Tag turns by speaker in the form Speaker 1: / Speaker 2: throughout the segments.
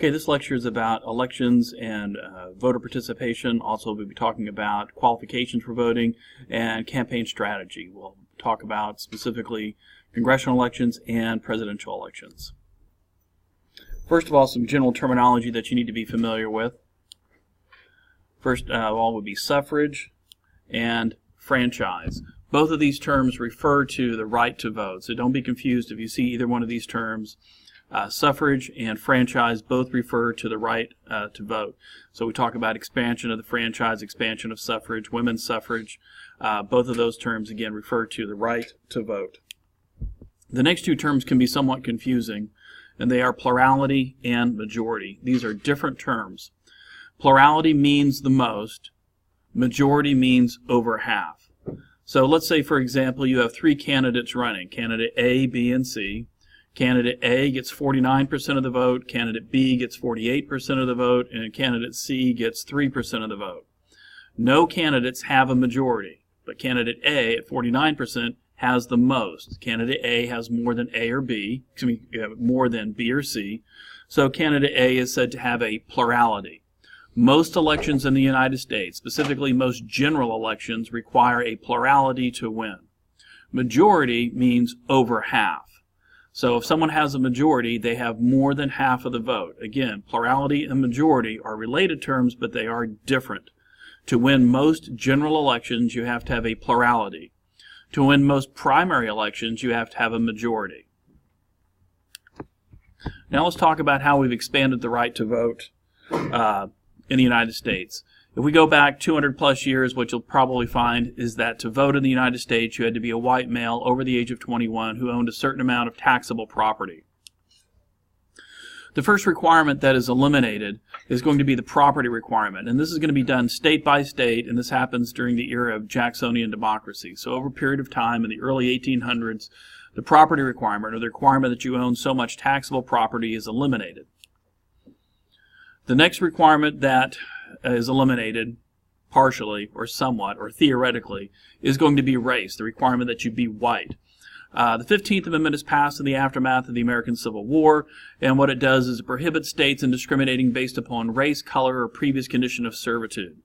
Speaker 1: Okay, this lecture is about elections and voter participation. Also, we'll be talking about qualifications for voting and campaign strategy. We'll talk about specifically congressional elections and presidential elections. First of all, some general terminology that you need to be familiar with. First of all would be suffrage and franchise. Both of these terms refer to the right to vote, so don't be confused if you see either one of these terms. Suffrage and franchise both refer to the right to vote. So we talk about expansion of the franchise, expansion of suffrage, women's suffrage. Both of those terms, again, refer to the right to vote. The next two terms can be somewhat confusing, and they are plurality and majority. These are different terms. Plurality means the most. Majority means over half. So let's say, for example, you have three candidates running, candidate A, B, and C. Candidate A gets 49% of the vote, candidate B gets 48% of the vote, and candidate C gets 3% of the vote. No candidates have a majority, but candidate A at 49% has the most. Candidate A has more than A or B, more than B or C, so candidate A is said to have a plurality. Most elections in the United States, specifically most general elections, require a plurality to win. Majority means over half. So if someone has a majority, they have more than half of the vote. Again, plurality and majority are related terms, but they are different. To win most general elections, you have to have a plurality. To win most primary elections, you have to have a majority. Now let's talk about how we've expanded the right to vote in the United States. If we go back 200 plus years, what you'll probably find is that to vote in the United States, you had to be a white male over the age of 21 who owned a certain amount of taxable property. The first requirement that is eliminated is going to be the property requirement, and this is going to be done state by state, and this happens during the era of Jacksonian democracy. So over a period of time in the early 1800s, the property requirement, or the requirement that you own so much taxable property, is eliminated. The next requirement that is eliminated partially or somewhat or theoretically is going to be race, the requirement that you be white. The 15th Amendment is passed in the aftermath of the American Civil War, and what it does is it prohibits states in discriminating based upon race, color, or previous condition of servitude.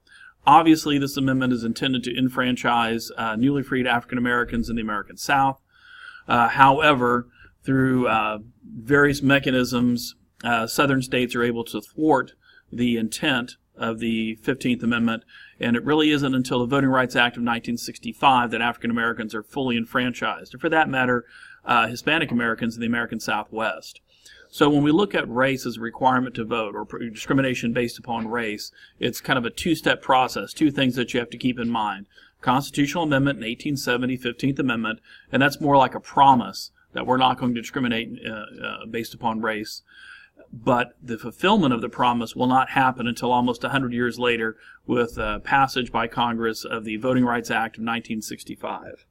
Speaker 1: Obviously, this amendment is intended to enfranchise newly freed African Americans in the American South. However, through various mechanisms, southern states are able to thwart the intent of the 15th Amendment, and it really isn't until the Voting Rights Act of 1965 that African Americans are fully enfranchised, or for that matter, Hispanic Americans in the American Southwest. So when we look at race as a requirement to vote, or discrimination based upon race, it's kind of a two-step process, two things that you have to keep in mind. Constitutional Amendment in 1870, 15th Amendment, and that's more like a promise that we're not going to discriminate based upon race. But the fulfillment of the promise will not happen until almost 100 years later with passage by Congress of the Voting Rights Act of 1965.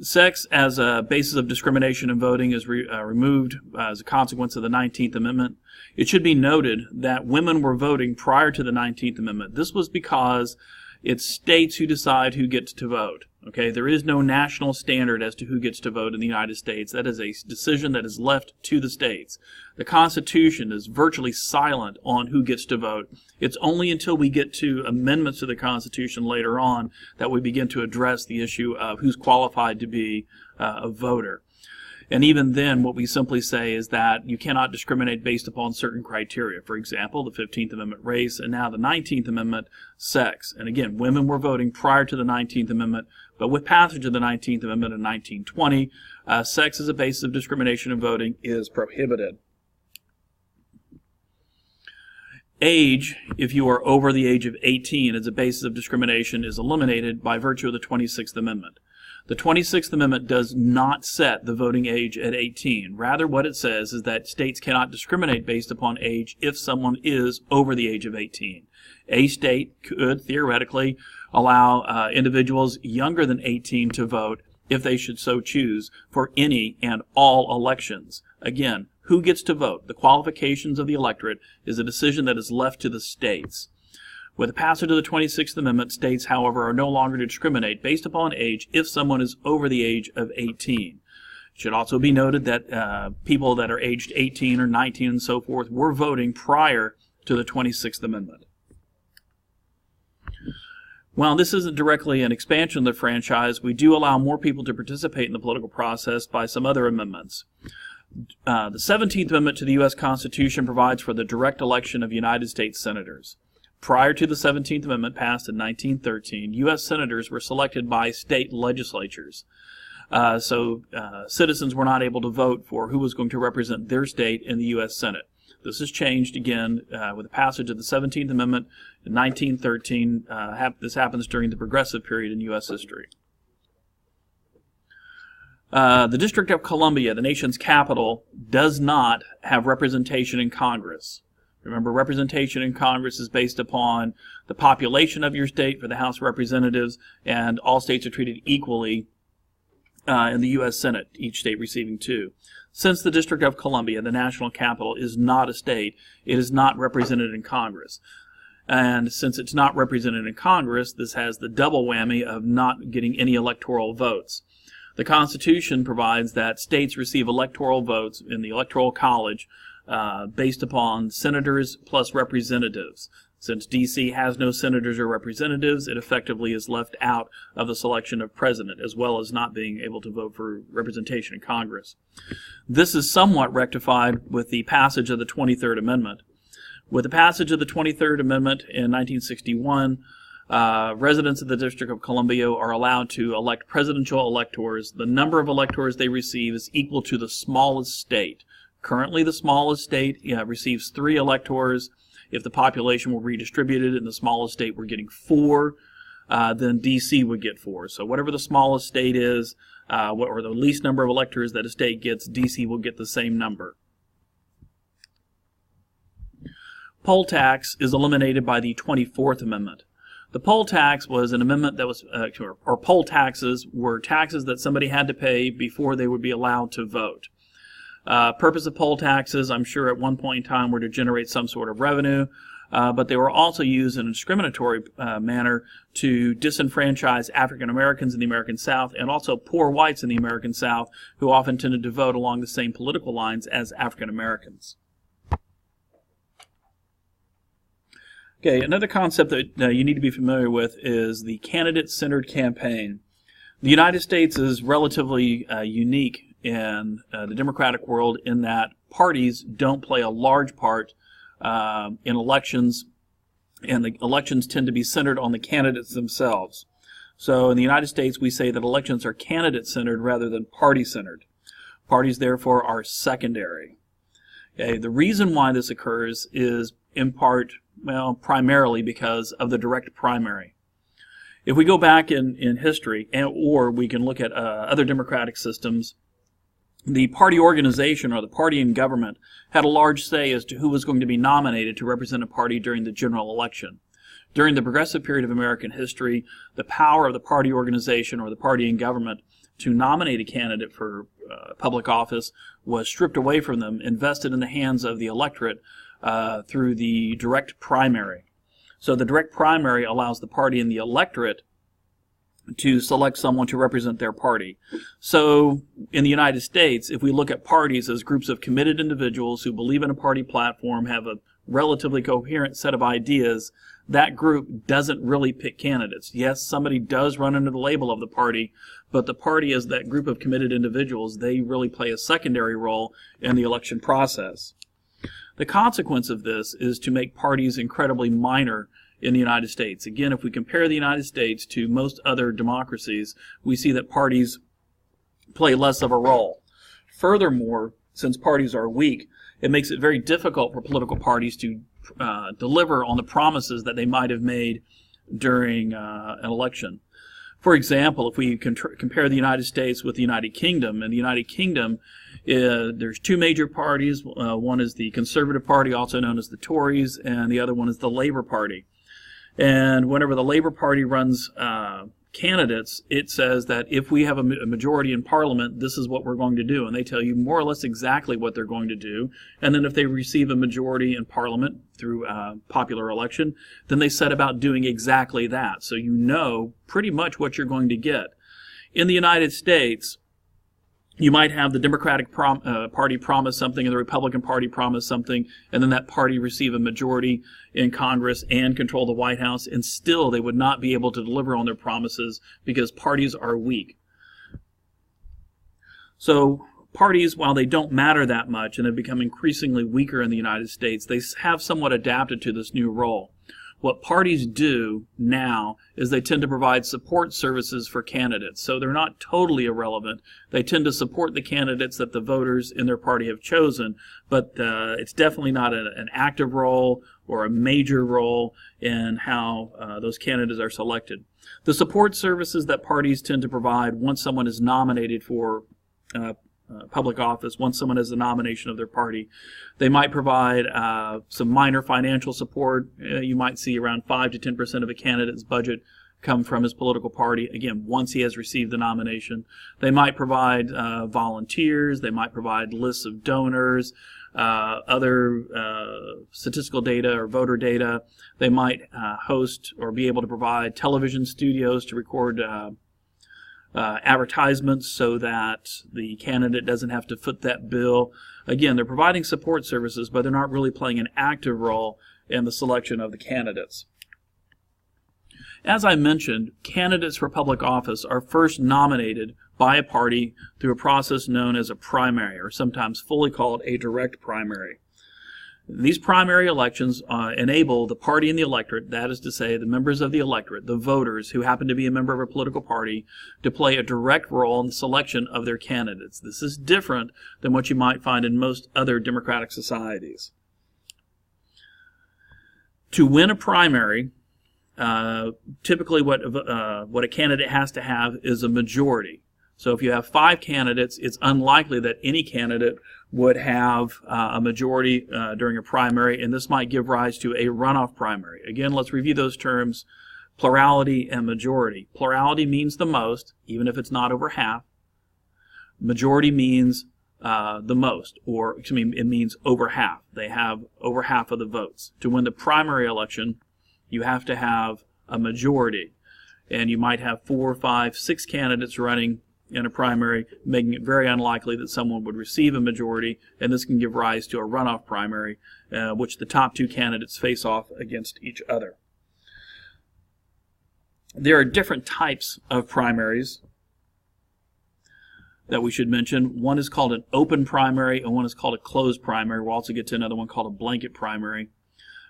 Speaker 1: Sex as a basis of discrimination in voting is removed as a consequence of the 19th Amendment. It should be noted that women were voting prior to the 19th Amendment. This was because it's states who decide who gets to vote. Okay, there is no national standard as to who gets to vote in the United States. That is a decision that is left to the states. The Constitution is virtually silent on who gets to vote. It's only until we get to amendments to the Constitution later on that we begin to address the issue of who's qualified to be a voter. And even then, what we simply say is that you cannot discriminate based upon certain criteria. For example, the 15th Amendment, race, and now the 19th Amendment, sex. And again, women were voting prior to the 19th Amendment, but with passage of the 19th Amendment in 1920, sex as a basis of discrimination in voting is prohibited. Age, if you are over the age of 18 as a basis of discrimination, is eliminated by virtue of the 26th Amendment. The 26th Amendment does not set the voting age at 18. Rather, what it says is that states cannot discriminate based upon age if someone is over the age of 18. A state could theoretically allow individuals younger than 18 to vote if they should so choose for any and all elections. Again, who gets to vote? The qualifications of the electorate is a decision that is left to the states. With the passage of the 26th Amendment, states, however, are no longer to discriminate based upon age if someone is over the age of 18. It should also be noted that people that are aged 18 or 19 and so forth were voting prior to the 26th Amendment. While this isn't directly an expansion of the franchise, we do allow more people to participate in the political process by some other amendments. The 17th Amendment to the U.S. Constitution provides for the direct election of United States senators. Prior to the 17th Amendment passed in 1913, U.S. senators were selected by state legislatures. So citizens were not able to vote for who was going to represent their state in the U.S. Senate. This has changed again with the passage of the 17th Amendment in 1913. This happens during the Progressive period in U.S. history. The District of Columbia, the nation's capital, does not have representation in Congress. Remember, representation in Congress is based upon the population of your state for the House of Representatives, and all states are treated equally in the U.S. Senate, each state receiving 2. Since the District of Columbia, the national capital, is not a state, it is not represented in Congress. And since it's not represented in Congress, this has the double whammy of not getting any electoral votes. The Constitution provides that states receive electoral votes in the Electoral College based upon senators plus representatives. Since D.C. has no senators or representatives, it effectively is left out of the selection of president, as well as not being able to vote for representation in Congress. This is somewhat rectified with the passage of the 23rd Amendment. With the passage of the 23rd Amendment in 1961, residents of the District of Columbia are allowed to elect presidential electors. The number of electors they receive is equal to the smallest state. Currently, the smallest state receives 3 electors. If the population were redistributed and the smallest state were getting 4, then D.C. would get 4. So whatever the smallest state is, or the least number of electors that a state gets, D.C. will get the same number. Poll tax is eliminated by the 24th Amendment. The poll tax was an amendment that was, or poll taxes were taxes that somebody had to pay before they would be allowed to vote. Purpose of poll taxes, I'm sure at one point in time, were to generate some sort of revenue, but they were also used in a discriminatory manner to disenfranchise African Americans in the American South and also poor whites in the American South who often tended to vote along the same political lines as African Americans. Okay, another concept that you need to be familiar with is the candidate-centered campaign. The United States is relatively unique in the democratic world in that parties don't play a large part in elections, and the elections tend to be centered on the candidates themselves. So in the United States, we say that elections are candidate-centered rather than party-centered. Parties, therefore, are secondary. Okay, the reason why this occurs is in part, well, primarily because of the direct primary. If we go back in history, or we can look at other democratic systems, the party organization or the party in government had a large say as to who was going to be nominated to represent a party during the general election. During the progressive period of American history, the power of the party organization or the party in government to nominate a candidate for public office was stripped away from them, invested in the hands of the electorate through the direct primary. So the direct primary allows the party and the electorate to select someone to represent their party. So in the United States, if we look at parties as groups of committed individuals who believe in a party platform, have a relatively coherent set of ideas, that group doesn't really pick candidates. Yes, somebody does run under the label of the party, but the party as that group of committed individuals, they really play a secondary role in the election process. The consequence of this is to make parties incredibly minor in the United States. Again, if we compare the United States to most other democracies, we see that parties play less of a role. Furthermore, since parties are weak, it makes it very difficult for political parties to deliver on the promises that they might have made during an election. For example, if we compare the United States with the United Kingdom, in the United Kingdom, there's 2 major parties. One is the Conservative Party, also known as the Tories, and the other one is the Labour Party. And whenever the Labour Party runs candidates, it says that if we have a majority in Parliament, this is what we're going to do. And they tell you more or less exactly what they're going to do. And then if they receive a majority in Parliament through popular election, then they set about doing exactly that. So you know pretty much what you're going to get. In the United States, You might have the Democratic Party promise something and the Republican Party promise something, and then that party receive a majority in Congress and control the White House, and still they would not be able to deliver on their promises because parties are weak. So parties, while they don't matter that much and have become increasingly weaker in the United States, they have somewhat adapted to this new role. What parties do now is they tend to provide support services for candidates. So they're not totally irrelevant. They tend to support the candidates that the voters in their party have chosen, but it's definitely not an active role or a major role in how those candidates are selected. The support services that parties tend to provide once someone is nominated for public office, once someone has the nomination of their party, they might provide some minor financial support. You might see around 5 to 10% of a candidate's budget come from his political party, again, once he has received the nomination. They might provide volunteers, they might provide lists of donors, other statistical data or voter data. They might host or be able to provide television studios to record advertisements so that the candidate doesn't have to foot that bill. Again, they're providing support services, but they're not really playing an active role in the selection of the candidates. As I mentioned, candidates for public office are first nominated by a party through a process known as a primary, or sometimes fully called a direct primary. These primary elections enable the party and the electorate, that is to say, the members of the electorate, the voters who happen to be a member of a political party, to play a direct role in the selection of their candidates. This is different than what you might find in most other democratic societies. To win a primary, typically what a candidate has to have is a majority. So if you have 5 candidates, it's unlikely that any candidate would have a majority during a primary, and this might give rise to a runoff primary. Again, let's review those terms, plurality and majority. Plurality means the most, even if it's not over half. Majority means the most, or it means over half. They have over half of the votes. To win the primary election, you have to have a majority, and you might have 4, 5, 6 candidates running in a primary, making it very unlikely that someone would receive a majority, and this can give rise to a runoff primary, which the top 2 candidates face off against each other. There are different types of primaries that we should mention. One is called an open primary, and one is called a closed primary. We'll also get to another one called a blanket primary.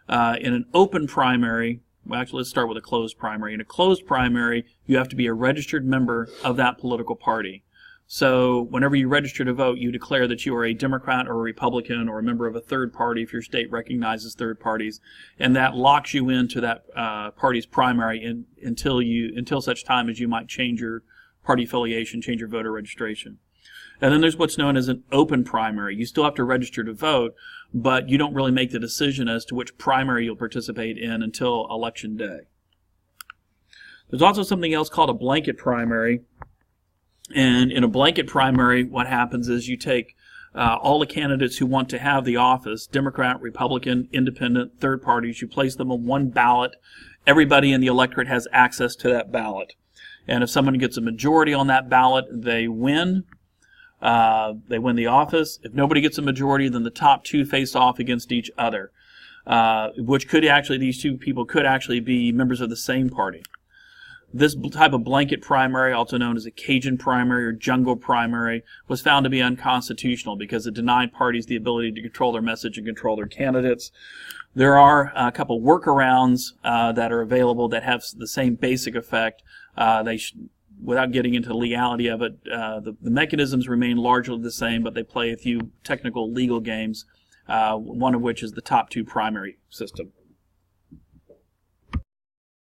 Speaker 1: In an open primary, well, actually, let's start with a closed primary. In a closed primary, you have to be a registered member of that political party. So whenever you register to vote, you declare that you are a Democrat or a Republican or a member of a third party if your state recognizes third parties, and that locks you into that party's primary until such time as you might change your party affiliation, change your voter registration. And then there's what's known as an open primary. You still have to register to vote, but you don't really make the decision as to which primary you'll participate in until Election Day. There's also something else called a blanket primary. And in a blanket primary, what happens is you take all the candidates who want to have the office, Democrat, Republican, Independent, third parties, you place them on one ballot. Everybody in the electorate has access to that ballot. And if someone gets a majority on that ballot, they win. They win the office. If nobody gets a majority, then the top 2 face off against each other, which could actually, these 2 people could actually be members of the same party. This type of blanket primary, also known as a Cajun primary or jungle primary, was found to be unconstitutional because it denied parties the ability to control their message and control their candidates. There are a couple workarounds that are available that have the same basic effect. Without getting into the legality of it, the mechanisms remain largely the same, but they play a few technical legal games, one of which is the top 2 primary system.